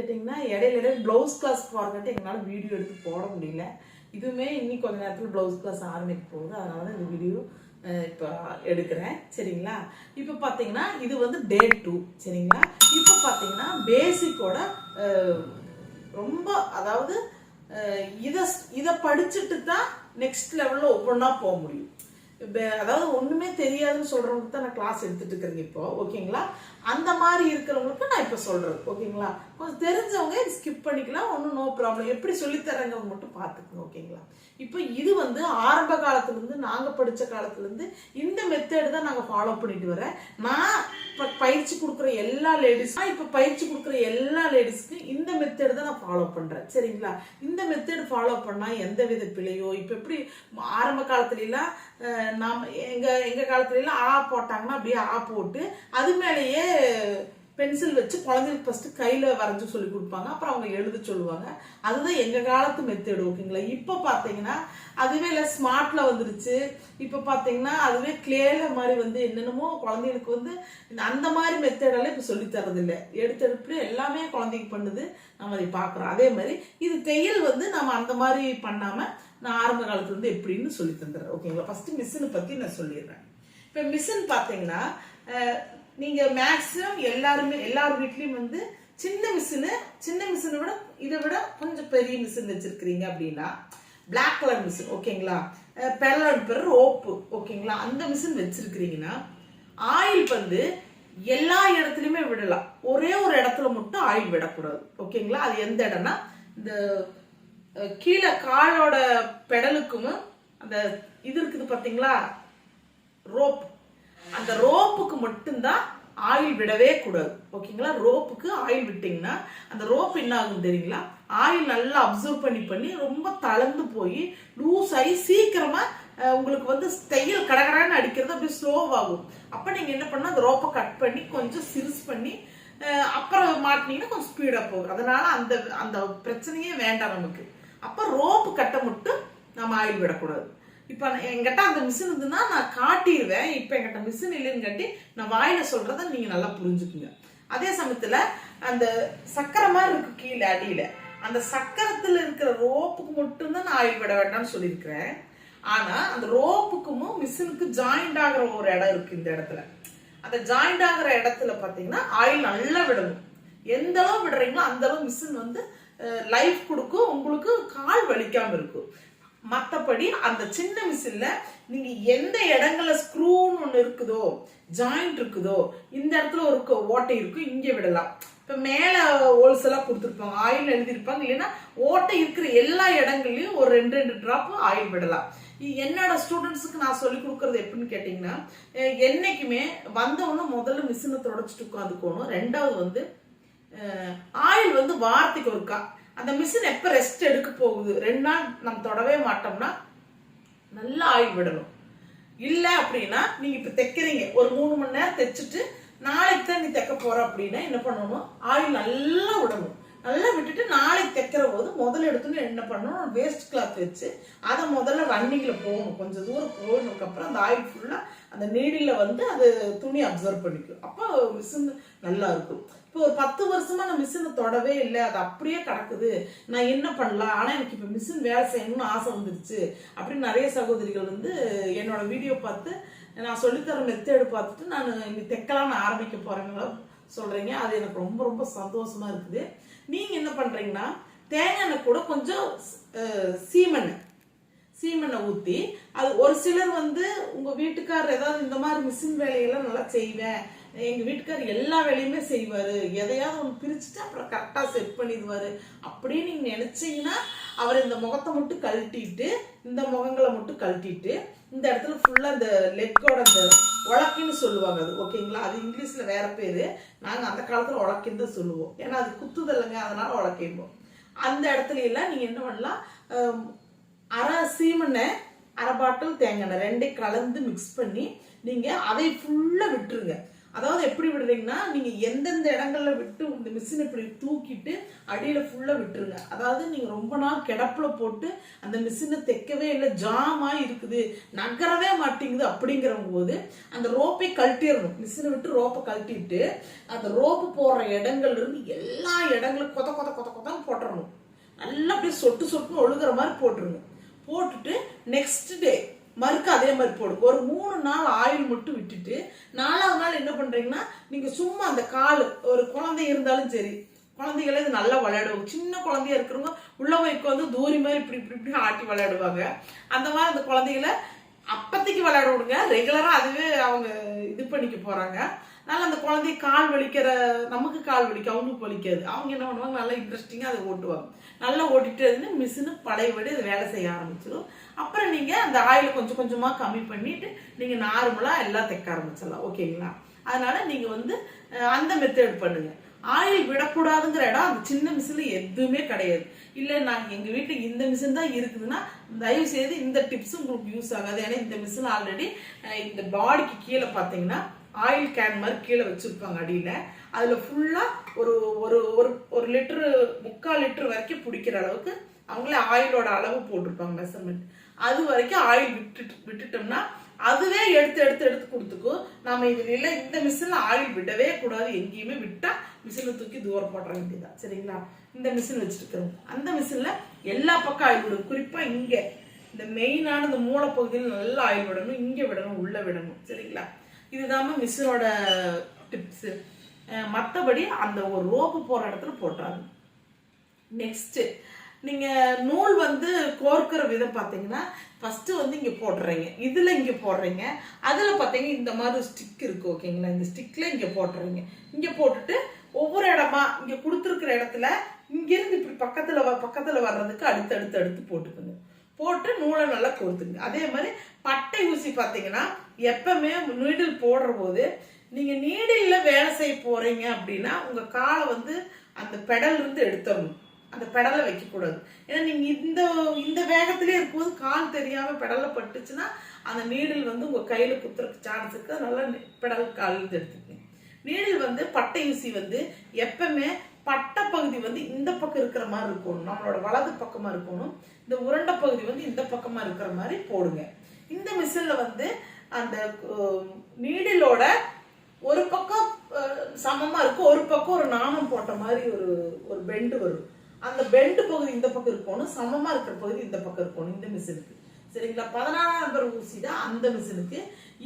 கேட்டிங்கன்னா இடையில blouse class போகிறங்காட்டி எங்களால் வீடியோ எடுத்து போட முடியல. இதுவுமே இன்னும் கொஞ்ச நேரத்தில் ப்ளவுஸ் கிளாஸ் ஆரம்பிக்க போகுது. அதனால தான் இந்த வீடியோ இப்போ எடுக்கிறேன். சரிங்களா? இப்போ பார்த்தீங்கன்னா இது வந்து டே 2. சரிங்களா? இப்போ பார்த்தீங்கன்னா பேசிக்கோட ரொம்ப அதாவது இதை படிச்சுட்டு தான் நெக்ஸ்ட் லெவலில் ஒவ்வொன்றா போக முடியும். அதாவது ஒன்றுமே தெரியாதுன்னு சொல்கிறவங்களுக்கு தான் நான் கிளாஸ் எடுத்துகிட்டு இருக்கிறேங்க இப்போ. ஓகேங்களா? அந்த மாதிரி இருக்கிறவங்களுக்கு நான் இப்போ சொல்கிறது. ஓகேங்களா? கொஞ்சம் தெரிஞ்சவங்க இது ஸ்கிப் பண்ணிக்கலாம், ஒன்றும் நோ ப்ராப்ளம். எப்படி சொல்லித்தரங்க மட்டும் பார்த்துக்குங்க. ஓகேங்களா? இப்போ இது வந்து ஆரம்ப காலத்துலேருந்து நாங்கள் படித்த காலத்துலேருந்து இந்த மெத்தேடு தான் நாங்கள் ஃபாலோ பண்ணிட்டு வரேன். நான் இப்போ பயிற்சி கொடுக்குற எல்லா லேடிஸ்க்கும் இந்த மெத்தேடு தான் நான் ஃபாலோ பண்ணுறேன். சரிங்களா? இந்த மெத்தேடு ஃபாலோ பண்ணால் எந்த வித பிழையோ இப்போ எப்படி ஆரம்ப காலத்துலலாம் நாம் எங்கள் காலத்துலலாம் ஆ போட்டாங்கன்னா அப்படியே ஆ போட்டு அது மேலேயே பென்சில் வச்சு குழந்தைங்களுக்கு ஃபர்ஸ்ட் கையில் வரைஞ்சி சொல்லி கொடுப்பாங்க. அப்புறம் அவங்க எழுத சொல்லுவாங்க. அதுதான் எங்கள் காலத்து மெத்தேடு. ஓகேங்களா? இப்போ பார்த்தீங்கன்னா அதுவே இல்லை ஸ்மார்ட்டில் வந்துருச்சு. இப்போ பார்த்தீங்கன்னா அதுவே கிளேல மாதிரி வந்து என்னென்னமோ குழந்தைங்களுக்கு வந்து அந்த மாதிரி மெத்தேடெல்லாம் இப்போ சொல்லித்தரதில்லை. எடுத்தெடுப்பு எல்லாமே குழந்தைக்கு பண்ணுது. நம்ம அதை பார்க்குறோம். அதே மாதிரி இது தையல் வந்து நம்ம அந்த மாதிரி பண்ணாமல் நான் ஆரம்ப காலத்துல இருந்து எப்படின்னு சொல்லி தந்துடுறேன். ஓகேங்களா? ஃபர்ஸ்ட் மிஷினை பற்றி நான் சொல்லிடுறேன். இப்போ மிஷின் பார்த்தீங்கன்னா நீங்கள் மேக்ஸிமம் எல்லார் வீட்லேயும் வந்து சின்ன மிஷினை விட இதை விட கொஞ்சம் பெரிய மிஷின் வச்சிருக்கிறீங்க அப்படின்னா பிளாக் கலர் மிஷின். ஓகேங்களா? Per rope. ஓகேங்களா? அந்த மிஷின் வச்சிருக்கிறீங்கன்னா ஆயில் வந்து எல்லா இடத்துலையுமே விடலாம். ஒரே ஒரு இடத்துல மட்டும் ஆயில் விடக்கூடாது. ஓகேங்களா? அது எந்த இடம்னா இந்த கீழே காலோட பெடலுக்கும் அந்த இது இருக்குது பார்த்தீங்களா ரோப், அந்த ரோப்புக்கு மட்டும்தான் ஆயில் விடவே கூடாது. ஓகேங்களா? ரோப்புக்கு ஆயில் விட்டீங்கன்னா அந்த ரோப் என்ன ஆகும் தெரியுங்களா? ஆயில் நல்லா அப்சர்வ் பண்ணி ரொம்ப தளர்ந்து போய் லூஸ் ஆகி சீக்கிரமா உங்களுக்கு வந்து தையல் கடகடான்னு அடிக்கிறது அப்படியே ஸ்லோவாகும். அப்போ நீங்கள் என்ன பண்ணால் அந்த ரோப்பை கட் பண்ணி கொஞ்சம் சிறுசு பண்ணி அப்புறம் மாட்டினீங்கன்னா கொஞ்சம் ஸ்பீடாக போகும். அதனால அந்த அந்த பிரச்சனையே வேண்டாம் நமக்கு. அப்போ ரோப்பு கட்ட மட்டும் நம்ம ஆயில் விடக்கூடாது. இப்போ என்கிட்ட அந்த மிஷின் இருந்துன்னா நான் காட்டிடுவேன். இப்போ என்கிட்ட மிஷின் இல்லைன்னு காட்டி நான் வாயில சொல்றதை நீங்க நல்லா புரிஞ்சுக்குங்க. அதே சமயத்துல அந்த சக்கரை மாதிரி இருக்கு கீழே அடியில, அந்த சக்கரத்துல இருக்கிற ரோப்புக்கு மட்டும்தான் நான் ஆயில் விட வேண்டாம்னு சொல்லியிருக்கிறேன். ஆனா அந்த ரோப்புக்கும் மிஷினுக்கு ஜாயிண்ட் ஆகிற ஒரு இடம் இருக்கு. இந்த இடத்துல அந்த ஜாயிண்ட் ஆகிற இடத்துல பாத்தீங்கன்னா ஆயில் நல்லா விடணும். எந்த அளவு விடுறீங்களோ அந்த அளவு மிஷின் வந்து லைஃப் கொடுக்கும், உங்களுக்கு கால் வலிக்காம இருக்கும். மற்றபடி அந்த சின்ன மிஷின்ல நீங்க எந்த இடங்கள்ல ஸ்க்ரூன்னு ஒண்ணு இருக்குதோ, ஜாயிண்ட் இருக்குதோ, இந்த இடத்துல ஒரு ஓட்டை இருக்கும், இங்க விடலாம். இப்ப மேல ஹோல்சேலா கொடுத்துருப்பாங்க, ஆயில் எழுதிருப்பாங்க. இல்லைன்னா ஓட்டை இருக்கிற எல்லா இடங்கள்லயும் ஒரு 2 டிராப் ஆயில் விடலாம். என்னோட ஸ்டூடெண்ட்ஸுக்கு நான் சொல்லி கொடுக்கறது எப்படின்னு கேட்டீங்கன்னா, என்னைக்குமே வந்தவொன்னு முதல்ல மிஷினை தொடச்சிட்டு உட்காந்துக்கணும். ரெண்டாவது வந்து ஆயில் வந்து வாரத்துக்கு ஒருக்கா அந்த மிஷின் எப்ப ரெஸ்ட் எடுக்க போகுது 2 நாள் நம்ம தொடவே மாட்டோம்னா நல்லா ஆயில் விடணும். இல்ல அப்படின்னா நீங்க இப்ப தைக்கிறீங்க, ஒரு 3 மணி நேரம் தைச்சிட்டு நாளைக்கு தான் நீ தைக்க போற அப்படின்னா என்ன பண்ணணும், ஆயில் நல்லா விடணும். நல்லா விட்டுட்டு நாளைக்கு தைக்கிற போது முதல்ல எடுத்துன்னு என்ன பண்ணணும், வேஸ்ட் கிளாத் வச்சு அதை முதல்ல ரன்னிங்ல போகணும். கொஞ்சம் தூரம் போனதுக்கு அப்புறம் அந்த ஆயில் ஃபுல்லா அந்த நீடில வந்து அது துணி அப்சர்வ் பண்ணிக்கும். அப்போ மிஷின் நல்லா இருக்கும். இப்போ ஒரு 10 வருஷமா நான் மிஷினை தொடவே இல்லை, அது அப்படியே கிடக்குது, நான் என்ன பண்ணலாம், ஆனா எனக்கு இப்போ மிஷின் வேலை செய்யணும்னு ஆசை வந்துருச்சு அப்படின்னு நிறைய சகோதரிகள் வந்து என்னோட வீடியோ பார்த்து நான் சொல்லித்தர மெத்தேடு பார்த்துட்டு நான் இனி தைக்கலாம்னு ஆரம்பிக்க போறேங்களா சொல்றீங்க. அது எனக்கு ரொம்ப ரொம்ப சந்தோஷமா இருக்குது. நீங்க என்ன பண்றீங்கன்னா தேங்காய் எண்ணெய் கூட கொஞ்சம் சீமெண்ணை ஊற்றி, அது ஒரு சிலர் வந்து உங்க வீட்டுக்காரர் ஏதாவது இந்த மாதிரி மிஷின் வேலையெல்லாம் நல்லா செய்வேன், எங்க வீட்டுக்காரர் எல்லா வேலையுமே செய்வாரு, எதையாவது ஒன்று பிரிச்சுட்டு அப்புறம் கரெக்டா செட் பண்ணிடுவாரு அப்படின்னு நீங்க நினைச்சீங்கன்னா அவர் இந்த முகத்தை மட்டும் கழட்டிட்டு இந்த முகங்களை மட்டும் கழட்டிட்டு இந்த இடத்துல ஃபுல்லா இந்த லெக்கோட இந்த உலக்கின்னு சொல்லுவாங்க அது. ஓகேங்களா? அது இங்கிலீஷ்ல வேற பேரு, நாங்க அந்த காலத்துல உலக்கின்னு தான் சொல்லுவோம். ஏன்னா அது குத்துதல்லைங்க, அதனால உலக்கிடுவோம். அந்த இடத்துல எல்லாம் நீங்க என்ன பண்ணலாம், அரை சீமெண்ணெய் அரை பாட்டில் தேங்காய் எண்ணெய் 2 கலந்து மிக்ஸ் பண்ணி நீங்க அதை ஃபுல்லா விட்டுருங்க. அதாவது எப்படி விடுறீங்கன்னா நீங்க எந்தெந்த இடங்கள்ல விட்டு இந்த மிஷினை இப்படி தூக்கிட்டு அடியில ஃபுல்லா விட்டுருங்க. அதாவது நீங்க ரொம்ப நாள் கிடப்புல போட்டு அந்த மிஷினை தைக்கவே இல்லை, ஜாமா இருக்குது, நகரவே மாட்டேங்குது அப்படிங்கிற போது அந்த ரோப்பை கழட்டிடணும். மிஷினை விட்டு ரோப்பை கழட்டிட்டு அந்த ரோப்பு போடுற இடங்கள்ல இருந்து எல்லா இடங்களும் கொத கொத கொத கொதன்னு போட்டுறணும். நல்லா அப்படியே சொட்டு சொட்டுன்னு ஒழுகுற மாதிரி போட்டுருங்க. போட்டுட்டு நெக்ஸ்ட் டே மறுக்க அதே மாதிரி போடுங்க. ஒரு 3 நாள் ஆயில் மட்டும் விட்டுட்டு 4வது நாள் என்ன பண்றீங்கன்னா நீங்க சும்மா அந்த கால், ஒரு குழந்தை இருந்தாலும் சரி, குழந்தைகளே இது நல்லா விளையாடுவாங்க. சின்ன குழந்தையா இருக்கிறவங்க உள்ள வைக்க வந்து தூரி மாதிரி இப்படி இப்படி இப்படி ஆட்டி விளையாடுவாங்க. அந்த மாதிரி அந்த குழந்தைகளை அப்பத்தைக்கு விளையாட விடுங்க. ரெகுலரா அதுவே அவங்க இது பண்ணிக்க போறாங்க. அதனால அந்த குழந்தை கால் வலிக்கிற, நமக்கு கால் வலிக்கும், அவங்களுக்கு வலிக்காது. அவங்க என்ன பண்ணுவாங்க, நல்லா இன்ட்ரெஸ்டிங்கா அதை ஓட்டுவாங்க. நல்லா ஓட்டிட்டு இருந்து மிஷினு பழையபடி அது வேலை செய்ய ஆரம்பிச்சிடும். அப்புறம் நீங்க அந்த ஆயில கொஞ்சம் கொஞ்சமா கம்மி பண்ணிட்டு நீங்க நார்மலா எல்லாம் தைக்க ஆரம்பிச்சிடலாம். ஓகேங்களா? அதனால நீங்க வந்து அந்த மெத்தட் பண்ணுங்க. ஆயில் விடக்கூடாதுங்கிற இடம் அந்த சின்ன மிஷின்ல எதுவுமே கிடையாது. இல்ல நான் எங்க வீட்டுல இந்த மிஷின் தான் இருக்குதுன்னா தயவு செய்து இந்த டிப்ஸ் உங்களுக்கு யூஸ் ஆகாது. ஏன்னா இந்த மிஷின் ஆல்ரெடி இந்த பாடிக்கு கீழே பாத்தீங்கன்னா ஆயில் கேன் மாதிரி கீழே வச்சிருப்பாங்க அடியில. அதுல ஃபுல்லா ஒரு ஒரு ஒரு லிட்டரு 3/4 லிட்டர் வரைக்கும் பிடிக்கிற அளவுக்கு அவங்களே ஆயிலோட அளவு போட்டிருப்பாங்க, மெஷர்மெண்ட். அது வரைக்கும் ஆயில் விட்டுட்டோம்னா அதுவே எடுத்து எடுத்து எடுத்து கொடுத்துக்கும். நம்ம இதுல இந்த மிஷின்ல ஆயில் விடவே கூடாது. எங்கேயுமே விட்டா மிஷினை தூக்கி தூரம் போடுற வேண்டியதான். சரிங்களா? இந்த மிஷின் வச்சுட்டு இருக்கிறோம். அந்த மிஷின்ல எல்லா பக்கம் ஆயில் விடும். குறிப்பா இங்க இந்த மெயினான இந்த மூளை பகுதியில் நல்லா ஆயில் விடணும், இங்க விடணும், உள்ள விடணும். சரிங்களா? இதுதான் மிஷினோட டிப்ஸ். மற்றபடி அந்த ஒரு ரோப்பு போற இடத்துல போட்டாரு. நெக்ஸ்ட் நீங்க நூல் வந்து கோர்க்கிற விதம் பாத்தீங்கன்னா ஃபர்ஸ்ட் வந்து இங்க போடுறீங்க, இதுல இங்க போடுறீங்க, அதுல பாத்தீங்கன்னா இந்த மாதிரி ஸ்டிக் இருக்கு. ஓகேங்களா? இந்த ஸ்டிக்ல இங்க போட்டுறீங்க. இங்க போட்டுட்டு ஒவ்வொரு இடமா இங்க கொடுத்துருக்கிற இடத்துல இங்கிருந்து இப்படி பக்கத்துல வர்றதுக்கு அடுத்து போட்டுக்கோங்க. போட்டு நூலை நல்லா கோர்த்துங்க. அதே மாதிரி பட்டை ஊசி பாத்தீங்கன்னா எப்பவுமே நீடில் போடுற போது நீங்க நீடில்ல வேலை செய்ய போறீங்க அப்படின்னா உங்க காலை வந்து அந்த பெடல் இருந்து எடுத்துடணும். அந்த பெடலை வைக்க கூடாது. ஏன்னா நீங்க இந்த வேகத்திலே இருக்கும்போது கால் தெரியாம பெடல்ல பட்டுச்சுன்னா அந்த நீடில் வந்து உங்க கையில குத்துறதுக்கு சான்ஸ் இருக்கு. அதனால பெடல் கால் இருந்து எடுத்துக்கங்க. நீடில் வந்து பட்டை ஊசி வந்து எப்பவுமே பட்டை பகுதி வந்து இந்த பக்கம் இருக்கிற மாதிரி இருக்கணும், நம்மளோட வலது பக்கமா இருக்கணும். இந்த உருண்டை பகுதி வந்து இந்த பக்கமா இருக்கிற மாதிரி போடுங்க. இந்த மிஷின்ல வந்து அந்த நீடிலோட ஒரு பக்கம் சமமா இருக்கும், ஒரு பக்கம் ஒரு நாணம் போட்ட மாதிரி ஒரு பெண்டு வரும். அந்த பெண்டு பகுதி இந்த பக்கம் இருக்கணும், சமமா இருக்கிற பகுதி இந்த பக்கம் இருக்கணும் இந்த மிஷினுக்கு. சரிங்களா? 14ஆம் நம்பர் ஊசி தான் அந்த மிஷினுக்கு.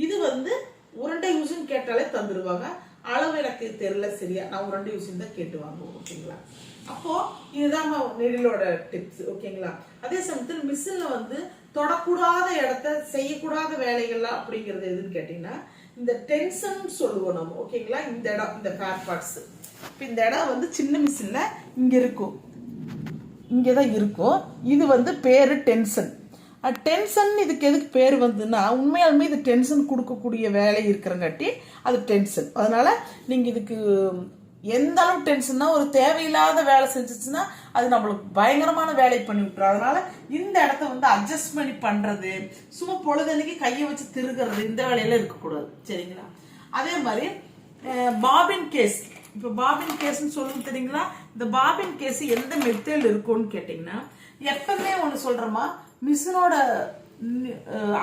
இது வந்து உருண்டை ஊசின்னு கேட்டாலே தந்துடுவாங்க. அளவு எனக்கு தெரியல சரியா, நான் உருண்டை ஊசின்னு தான் கேட்டு வாங்குவோம். ஓகேங்களா? அப்போ இதுதான் நெடிலோட டிப்ஸ். ஓகேங்களா? அதே சமயத்தில் மிஷின்ல வந்து தொடக்கூடாத இடத்த, செய்யக்கூடாத வேலைகள் அப்படிங்கிறது எதுன்னு கேட்டீங்கன்னா இந்த டென்ஷன் சொல்லுவோம் நம்ம. ஓகேங்களா? இந்த இடம், இந்த ஃபேர் பார்ட்ஸ். இப்போ இந்த இடம் வந்து சின்ன மிஷின்ல இங்க இருக்கும், இங்கதான் இருக்கும். இது வந்து பேரு டென்ஷன். டென்ஷன் இதுக்கு எதுக்கு பேர் வந்துன்னா உண்மையாலுமே இது டென்ஷன் கொடுக்கக்கூடிய வேலை இருக்கிறங்காட்டி அது டென்ஷன். அதனால நீங்க இதுக்கு எந்த அளவு டென்ஷன்னா ஒரு தேவையில்லாத வேலை செஞ்சிச்சுன்னா அது நம்மளுக்கு பயங்கரமான வேலை பண்ணி விட்டுரும். அதனால இந்த இடத்த வந்து அட்ஜஸ்ட்மெண்ட் பண்றது, சும்மா பொழுதன்னைக்கு கையை வச்சு திருகிறது, இந்த வேலையெல்லாம் இருக்கக்கூடாது. சரிங்களா? அதே மாதிரி பாபின் கேஸ். இப்போ பாபின் கேஸ்ன்னு சொல்லுங்க தெரியுங்களா? இந்த பாபின் கேஸ் எந்த மெத்தேட் இருக்கும்னு கேட்டீங்கன்னா எப்பவுமே ஒண்ணு சொல்றோமா, மிஷினோட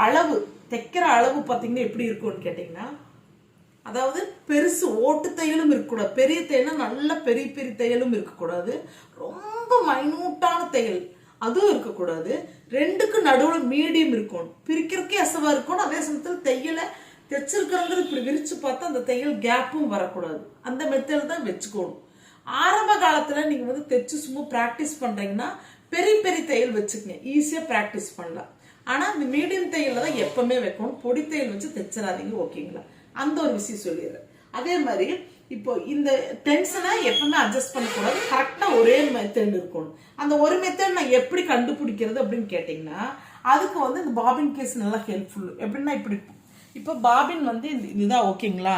அளவு, தைக்கிற அளவு பார்த்தீங்கன்னா எப்படி இருக்கும்னு கேட்டீங்கன்னா, அதாவது பெருசு ஓட்டு தையலும் இருக்கக்கூடாது, பெரிய தையலும் நல்ல பெரிய பெரிய தையலும் இருக்கக்கூடாது, ரொம்ப மைனூட்டான தையல் அதுவும் இருக்கக்கூடாது. ரெண்டுக்கு நடுவில் மீடியம் இருக்கணும். பிரிக்கிறதுக்கே அசவா இருக்கணும். அதே சமயத்தில் தையலை தைச்சிருக்கிறவங்க இப்படி விரிச்சு பார்த்தா அந்த தையல் கேப்பும் வரக்கூடாது. அந்த மெத்தட் தான் வச்சுக்கணும். ஆரம்ப காலத்துல நீங்க வந்து தைச்சு சும்மா பிராக்டிஸ் பண்றீங்கன்னா பெரிய பெரிய தையல் வச்சுக்கங்க, ஈஸியா பிராக்டிஸ் பண்ணலாம். ஆனா இந்த மீடியம் தையல்ல தான் எப்பவுமே வைக்கணும். பொடி தையல் வச்சு தைச்சிடாதீங்க. ஓகேங்களா? அந்த ஒரு விஷயம் சொல்லிடுறேன். அதே மாதிரி இப்போ இந்த டென்ஷனை எப்பவுமே அட்ஜஸ்ட் பண்ணக்கூடாது, கரெக்டா ஒரே மெத்தட் இருக்கணும். அந்த ஒரு மெத்தட் நான் எப்படி கண்டுபிடிக்கிறது அப்படின்னு கேட்டீங்கன்னா அதுக்கு வந்து இந்த பாபின் கேஸ் நல்லா ஹெல்ப்ஃபுல். எப்படின்னா இப்படி இப்போ பாபின் வந்து இதுதான். ஓகேங்களா?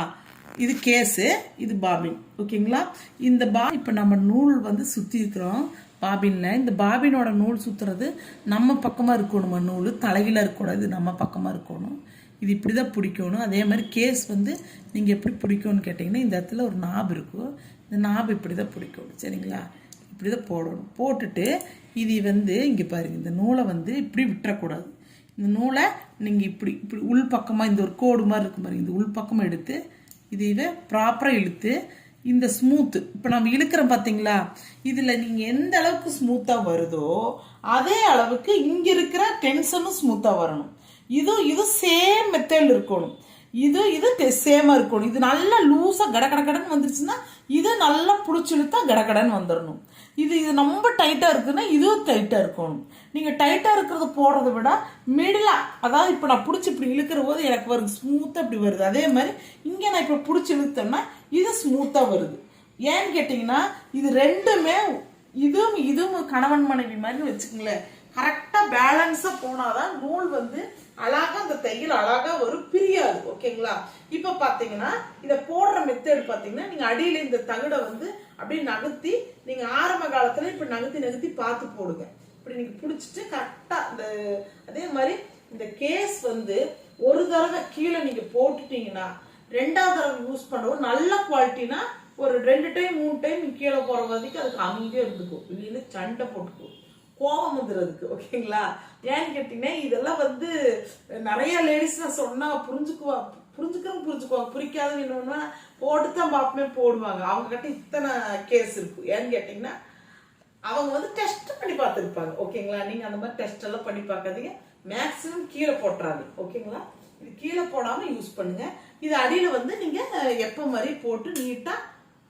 இது கேஸு, இது பாபின். ஓகேங்களா? இந்த இப்போ நம்ம நூல் வந்து சுத்தி இருக்கிறோம் பாபின்ல. இந்த பாபினோட நூல் சுத்துறது நம்ம பக்கமா இருக்கணும். நூல் தலையில இருக்கக்கூடாது, நம்ம பக்கமா இருக்கணும். இது இப்படி தான் பிடிக்கணும். அதே மாதிரி கேஸ் வந்து நீங்கள் எப்படி பிடிக்கணும்னு கேட்டிங்கன்னா, இந்த இடத்துல ஒரு நாப் இருக்கும். இந்த நாப் இப்படி தான் பிடிக்கணும். சரிங்களா? இப்படி தான் போடணும். போட்டுட்டு இது வந்து இங்கே பாருங்கள், இந்த நூலை வந்து இப்படி விட்டுறக்கூடாது. இந்த நூலை நீங்கள் இப்படி இப்படி உள் பக்கமாக இந்த ஒரு கோடு மாதிரி இருக்கும் பாருங்க, இந்த உள் பக்கமாக எடுத்து இதை ப்ராப்பராக இழுத்து இந்த ஸ்மூத்து இப்போ நம்ம இழுக்கிறோம் பார்த்தீங்களா, இதில் நீங்கள் எந்த அளவுக்கு ஸ்மூத்தாக வருதோ அதே அளவுக்கு இங்கே இருக்கிற டென்ஷனும் ஸ்மூத்தாக வரணும். இது சேம் மெத்தடில் இருக்கணும். இது சேமாக இருக்கணும். இது நல்லா லூஸாக கடன்னு வந்துருச்சுன்னா இது நல்லா பிடிச்சி இழுத்தா கடன்னு வந்துடணும். இது ரொம்ப டைட்டாக இருக்குன்னா இதுவும் டைட்டாக இருக்கணும். நீங்கள் டைட்டாக இருக்கிறத போடுறத விட மிடிலாக, அதாவது இப்போ நான் பிடிச்சி இப்படி இழுக்கிற போது எனக்கு வருது ஸ்மூத்தாக இப்படி வருது. அதே மாதிரி இங்கே நான் இப்போ பிடிச்சி இழுத்தேன்னா இது ஸ்மூத்தாக வருது. ஏன்னு கேட்டிங்கன்னா இது ரெண்டுமே இதுவும் கணவன் மனைவி மாதிரி வச்சுக்கோங்களேன். கரெக்டாக பேலன்ஸாக போனாதான் நூல் வந்து அழகா அந்த தையல் அழகா ஒரு பிரியாது. ஓகேங்களா? இப்போ பார்த்தீங்கன்னா இதை போடுற மெத்தட் பார்த்தீங்கன்னா, நீங்கள் அடியில் இந்த தகடை வந்து அப்படியே நகர்த்தி, நீங்கள் ஆரம்ப காலத்தில் இப்போ நகர்த்தி பார்த்து போடுங்க. இப்படி நீங்கள் பிடிச்சிட்டு கரெக்டாக இந்த அதே மாதிரி இந்த கேஸ் வந்து ஒரு தடவை கீழே நீங்கள் போட்டுட்டீங்கன்னா ரெண்டாவது தடவை யூஸ் பண்ணுவோம். நல்ல குவாலிட்டினா ஒரு 2 டைம் 3 டைம் கீழே போகிற வரைக்கும் அதுக்கு அமைதியாக இருந்துக்கும். இல்லைன்னு சண்டை போட்டுக்கும், கோபம் வந்துடுறதுக்கு. ஓகேங்களா? ஏன்னு கேட்டீங்கன்னா இதெல்லாம் வந்து நிறைய லேடிஸ் நான் சொன்னா புரிஞ்சுக்குவாங்க, புரிக்காத என்னன்னா போட்டுதான் பாப்பமே போடுவாங்க. அவங்க கிட்ட இத்தனை கேஸ் இருக்கு. ஏன்னு கேட்டீங்கன்னா அவங்க வந்து டெஸ்ட் பண்ணி பார்த்துருப்பாங்க. ஓகேங்களா? நீங்க அந்த மாதிரி டெஸ்ட் எல்லாம் பண்ணி பார்க்காதீங்க. மேக்சிமம் கீழே போட்டுறாது. ஓகேங்களா? இது கீழே போடாம யூஸ் பண்ணுங்க. இது அடியில வந்து நீங்க எப்ப மாதிரி போட்டு நீட்டா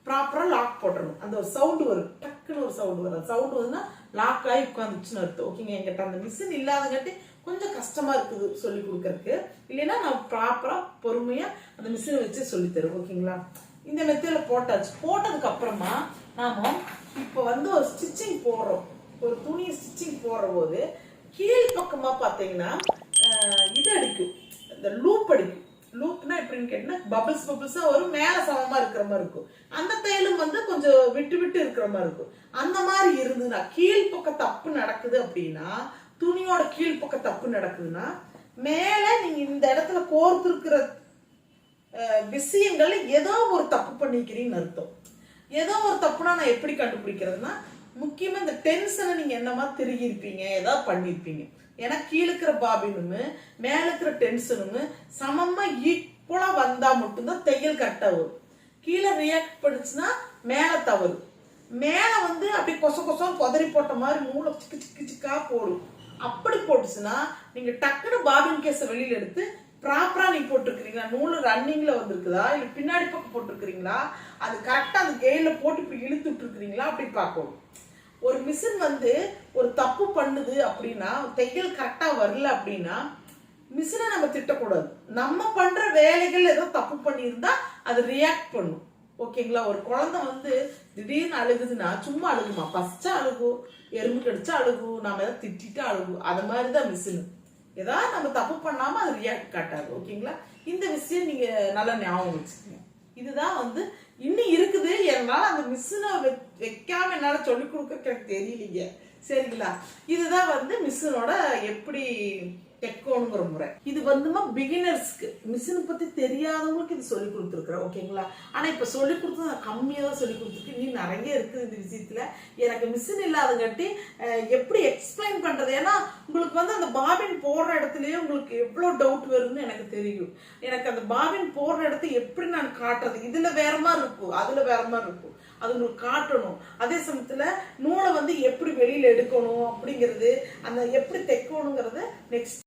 ப்ராப்பரா லாக் போட்டுறணும். அந்த ஒரு சவுண்ட் வரும், டக்குன்னு ஒரு சவுண்ட் வரும். அந்த சவுண்ட் வந்துன்னா லாக் ஆகி உட்காந்துச்சுன்னு அர்த்தம். ஓகேங்க? எங்கிட்ட அந்த மிஷின் இல்லாதங்காட்டி கொஞ்சம் கஷ்டமா இருக்குது சொல்லி கொடுக்கறதுக்கு. இல்லைன்னா நான் ப்ராப்பரா பொறுமையா அந்த மிஷினை வச்சு சொல்லி தருவேன். ஓகேங்களா? இந்த மெத்தட்ல போட்டாச்சு. போட்டதுக்கு அப்புறமா நாம இப்ப வந்து ஒரு ஸ்டிச்சிங் போடுறோம். ஒரு துணி ஸ்டிச்சிங் போடுற போது கீழ் பக்கமா பாத்தீங்கன்னா இது அடிக்கும், இந்த லூப் அடிக்கும். லூப்னா எப்படின்னு கேட்டீங்கன்னா பபிள்ஸா ஒரு மேல சமமா இருக்கிற மாதிரி இருக்கும். அந்த தையலும் வந்து கொஞ்சம் விட்டு விட்டு இருக்கிற மாதிரி இருக்கும். அந்த மாதிரி இருந்ததுன்னா கீழ் பக்கம் தப்பு நடக்குது அப்படின்னா, துணியோட கீழ் பக்கம் தப்பு நடக்குதுன்னா மேல நீங்க இந்த இடத்துல கோர்த்திருக்கிற விஷயங்கள் ஏதோ ஒரு தப்பு பண்ணிக்கிறீங்கன்னு அர்த்தம். ஏதோ ஒரு தப்புனா நான் எப்படி கண்டுபிடிக்கிறதுனா, முக்கியமா இந்த டென்ஷனை நீங்க என்னமா திருகி இருப்பீங்க, ஏதாவது பண்ணிருப்பீங்க. ஏன்னா கீழே இருக்கிற பாபினும் மேல இருக்கிற டென்ஷனும் சமமா ஈக்குவலா வந்தா மட்டும்தான் தையல் கரெக்டா வரும். கீழே ரியாக்ட் பண்ணுச்சுன்னா மேல தவறு. மேல வந்து அப்படி கொசம் கொதறி போட்ட மாதிரி நூலை சிக்கா போடும். அப்படி போட்டுச்சுன்னா நீங்க டக்குனு பாபின் கேஸ வெளியில எடுத்து ப்ராப்பரா நீ போட்டுருக்கீங்களா, நூல் ரன்னிங்ல வந்திருக்குதா இல்ல பின்னாடி பக்கம் போட்டுருக்கீங்களா, அது கரெக்டா அந்த கெயில போட்டு இப்படி இழுத்து விட்டுருக்கீங்களா அப்படி பார்க்கணும். ஒரு மிஷின் வந்து ஒரு தப்பு பண்ணுது அப்படின்னா, தையல் கரெக்டா வரல அப்படின்னா மிஷினை நம்ம திட்டக்கூடாது. நம்ம பண்ற வேலைகள் ஏதோ தப்பு பண்ணியிருந்தா அது ரியாக்ட் பண்ணும். ஓகேங்களா? ஒரு குழந்தை வந்து திடீர்னு அழுகுதுன்னா சும்மா அழுகுமா, பசிச்சா அழுகும், எறும்பு கடிச்சா அழுகும், நாம ஏதாவது திட்டிட்டு அழுகும். அது மாதிரிதான் மிஷின். ஏதாவது நம்ம தப்பு பண்ணாம அது ரியாக்ட் காட்டாது. ஓகேங்களா? இந்த விஷயம் நீங்க நல்லா ஞாபகம் வச்சுக்கோங்க. இதுதான் வந்து இன்னும் இருக்குது. என்னால அந்த மிஷினை வைக்காம என்னால சொல்லி கொடுக்க எனக்கு தெரியலீங்க. சரிங்களா? இதுதான் வந்து மிஷினோட எப்படி தைக்கணுங்கிற முறை. இது வந்துமா பிகினர்ஸ்க்கு, மிஷினை பத்தி தெரியாதவங்களுக்கு இது சொல்லி கொடுத்துருக்குறேன். ஓகேங்களா? ஆனா இப்ப சொல்லி கொடுத்தது நான் கம்மியா தான் சொல்லி கொடுத்துருக்கு. இன்னும் நிறைய இருக்குது இந்த விஷயத்துல. எனக்கு மிஷின் இல்லாதங்காட்டி எப்படி எக்ஸ்பிளைன் பண்றது. ஏன்னா உங்களுக்கு வந்து அந்த பாபின் போடுற இடத்துலயே உங்களுக்கு எவ்வளவு டவுட் வரும்னு எனக்கு தெரியும். எனக்கு அந்த பாபின் போடுற இடத்த எப்படி நான் காட்டுறது, இதுல வேற மாதிரி இருக்கும், அதுல வேற மாதிரி இருக்கும், அது உங்களுக்கு காட்டணும். அதே சமயத்துல நூலை வந்து எப்படி வெளியில எடுக்கணும் அப்படிங்கிறது, அந்த எப்படி தைக்கணுங்கிறத நெக்ஸ்ட்